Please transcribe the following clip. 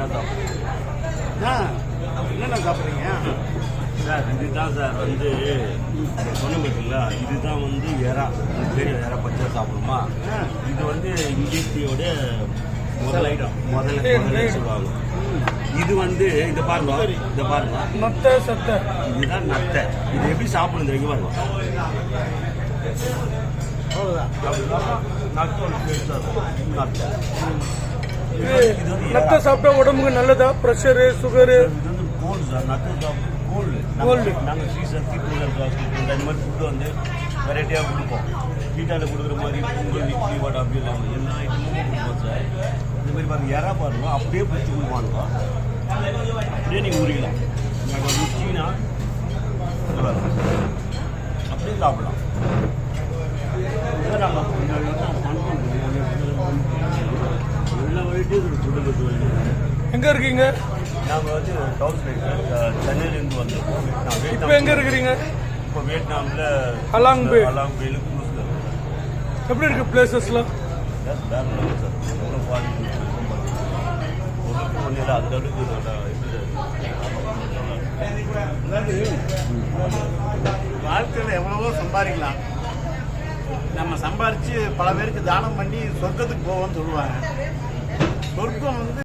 எறா சாப்பிடுவோம். என்னென்ன சாப்பிட்றீங்க சார்? இதுதான் சார் வந்து சொன்ன பார்த்தீங்களா, இதுதான் வந்து எறா. பெரிய எறா பச்சை சாப்பிடுமா? இது வந்து இங்கிலீஷோட முதல் ஐட்டம், முதல்ல சொல்லுவாங்க. இது வந்து இதை பாருங்க, இதை பாருங்க, நத்தை சத்தை. இதுதான் நத்தை. இது எப்படி சாப்பிடுறது வைக்க பாருங்க. நத்தை சாப்பிட்டா உடம்புக்கு நல்லதா? Pressure, sugar? இது வந்து கோல்டு சார். நத்தை சாப்பிட்டு கோல்டு. நாங்கள் ஸ்ரீசக்தி இந்த மாதிரி ஃபுட்டு வந்து வெரைட்டியாக கொடுப்போம். வீட்டால் கொடுக்குற மாதிரி பொங்கல், இட்லி, வடை அப்படி இல்லாமல் எல்லா ஐட்டமும் கொடுப்போம் சார். இந்த மாதிரி பாருங்க, எறா பாருங்க, அப்படியே பிடிச்சி கொடுப்பானுங்க. அப்படியே நீங்கள் உரிக்கலாம். நாங்கள் முடிச்சிங்கன்னா அப்படியே சாப்பிடலாம். இதை நாங்கள் பண்ணுறோம். எல்லா வெரைட்டியும் ஃபுட்டு. எங்க இருக்கீங்க? நாங்கள் வந்து ஹவுஸ் லைஃப் சென்னையிலேருந்து வந்திருக்கோம். இப்போ எங்க இருக்கிறீங்க? இப்போ வியட்நாமில் அலாங் பே. அலாங்பேல குரூஸில். எப்படி இருக்கு பிளேசஸ்லாம்? சார் சார் எவ்வளோ குவாலிட்டி ஒன்றும் இல்லை. அந்த அளவுக்கு இதோட வாழ்க்கையில் எவ்வளவோ சம்பாதிக்கலாம். நம்ம சம்பாரித்து பல பேருக்கு தானம் பண்ணி சொர்க்கத்துக்கு போவோம்னு சொல்லுவாங்க. சொர்க்கம் வந்து